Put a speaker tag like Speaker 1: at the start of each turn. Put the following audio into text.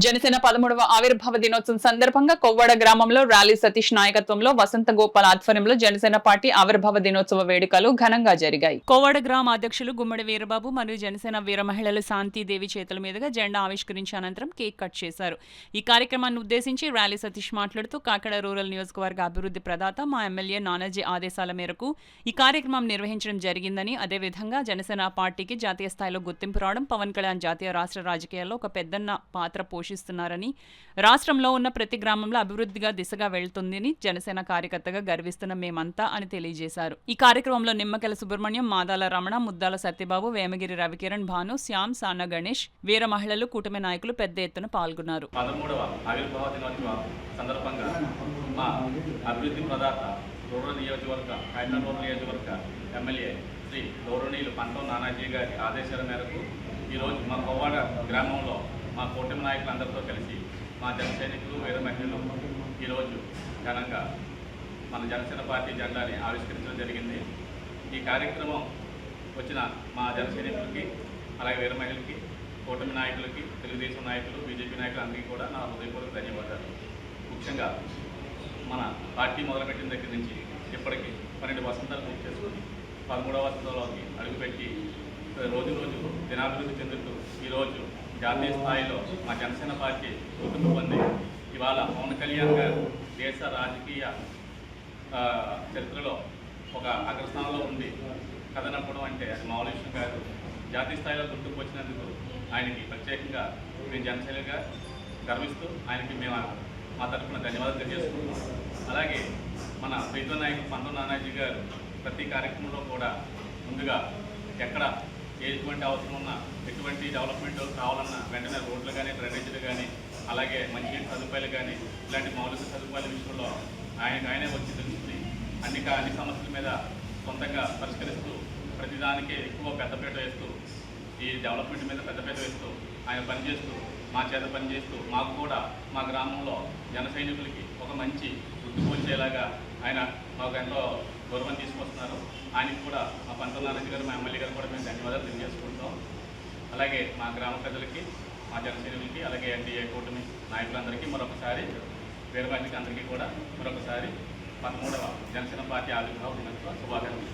Speaker 1: జనసేన 13వ ఆవిర్భావ దినోత్సవం సందర్భంగా కొవ్వాడ గ్రామంలో ర్యాలీ సతీష్ నాయకత్వంలో వసంత గోపాల్ ఆధ్వర్యంలో జనసేన పార్టీ ఆవిర్భావ దినోత్సవ వేడుకలు ఘనంగా జరిగాయి. కొవ్వాడ గ్రామ అధ్యక్షులు గుమ్మడి వీరబాబు మరియు జనసేన వీర మహిళలు శాంతిదేవి చేతుల మీదుగా జెండా ఆవిష్కరించిన అనంతరం కేక్ కట్ చేశారు. ఈ కార్యక్రమాన్ని ఉద్దేశించి ర్యాలీ సతీష్ మాట్లాడుతూ కాకినాడ రూరల్ నియోజకవర్గ అభివృద్ధి ప్రదాత మా ఎమ్మెల్యే నానాజీ ఆదేశాల మేరకు ఈ కార్యక్రమం నిర్వహించడం జరిగిందని, అదేవిధంగా జనసేన పార్టీకి జాతీయ స్థాయిలో గుర్తింపు రావడం, పవన్ కళ్యాణ్ జాతీయ రాష్ట్ర రాజకీయాల్లో ఒక పెద్దన్న పాత్ర పోషిస్తున్నారని, రాష్ట్రంలో ఉన్న ప్రతి గ్రామంలో అభివృద్ధిగా దిశగా వెళ్తుందని జనసేన కార్యకర్తగా గర్విస్తున్న మేమంతా అని తెలియజేశారు. ఈ కార్యక్రమంలో నిమ్మకెల సుబ్రహ్మణ్యం, మాదాల రమణ, ముద్దాల సత్యబాబు, వేమగిరి రవికిరణ్, భాను, శ్యామ్, సాన గణేష్, వీర మహిళలు, కూటమి నాయకులు పెద్ద ఎత్తున పాల్గొన్నారు.
Speaker 2: 13వ ఆవిర్భావ దినోత్సవ సందర్భంగా మా అభివృద్ధి ప్రదాత రూరల్ నియోజకవర్గ కాకినాడ రూరల్ నియోజకవర్గ ఎమ్మెల్యే శ్రీ గౌరవనీయులు పంతం నానాజీ గారి ఆదేశాల మేరకు ఈరోజు మా కొవ్వాడ గ్రామంలో మా కూటమి నాయకులందరితో కలిసి మా జన సైనికులు వీర మహిళలు ఈరోజు ఘనంగా మన జనసేన పార్టీ జెండాని ఆవిష్కరించడం జరిగింది. ఈ కార్యక్రమం వచ్చిన మా జన సైనికులకి, అలాగే వీర మహిళలకి, కూటమి నాయకులకి, తెలుగుదేశం నాయకులు, బీజేపీ నాయకులు అందరికీ కూడా నా హృదయపూర్వక ధన్యవాదాలు. ముఖ్యంగా మన పార్టీ మొదలుపెట్టిన దగ్గర నుంచి ఇప్పటికీ 12 వసంతాలు పూర్తి చేసుకుని 13వ వసంతంలోకి అడుగుపెట్టి రోజు దినాభివృద్ధి చెందుతూ ఈరోజు జాతీయ స్థాయిలో మా జనసేన పార్టీ గుర్తింపు పొంది ఇవాళ పవన్ కళ్యాణ్ గారు దేశ రాజకీయ చరిత్రలో ఒక అగ్రస్థానంలో ఉండి కథ నప్పడం అంటే అది మామూలు విషయం కాదు. జాతీయ స్థాయిలో గుర్తింపు వచ్చినందుకు ఆయనకి ప్రత్యేకంగా మేము జనసేనగా గర్విస్తూ ఆయనకి మేము మా తరఫున ధన్యవాదాలు తెలియజేసుకుంటున్నాం. అలాగే మన ప్రీతం నాయకుడు పంతం నానాజీ గారు ప్రతి కార్యక్రమంలో కూడా ముందుగా ఎక్కడ ఎటువంటి అవసరం ఉన్నా, ఎటువంటి డెవలప్మెంట్ కావాలన్నా వెంటనే రోడ్లు కానీ, డ్రైనేజీలు కానీ, అలాగే మంచి సదుపాయాలు కానీ, ఇలాంటి మౌలిక సదుపాయాల విషయంలో ఆయనే వచ్చి తెలుస్తుంది. అన్ని సమస్యల మీద సొంతంగా పరిష్కరిస్తూ ప్రతిదానికి ఎక్కువ పెద్దపీట వేస్తూ, ఈ డెవలప్మెంట్ మీద పెద్దపీట వేస్తూ ఆయన పనిచేస్తూ, మా చేత పనిచేస్తూ మాకు కూడా మా గ్రామంలో జన సైనికులకి ఒక మంచి గుర్తింపు వచ్చేలాగా ఆయన మాకు ఎంతో గౌరవం తీసుకొస్తున్నారు. ఆయనకి కూడా మా పంతం నానాజీ గారు, మా ఎమ్మెల్యే గారు కూడా మేము ధన్యవాదాలు తెలియజేసుకుంటాం. అలాగే మా గ్రామ ప్రజలకి, మా జన సైనికులకి, అలాగే ఎన్డీఏ కూటమి నాయకులందరికీ మరొకసారి, వీర మహిళలకి అందరికీ కూడా మరొకసారి 13వ జనసేన పార్టీ ఆవిర్భావ దినోత్సవ శుభాకాంక్షలు.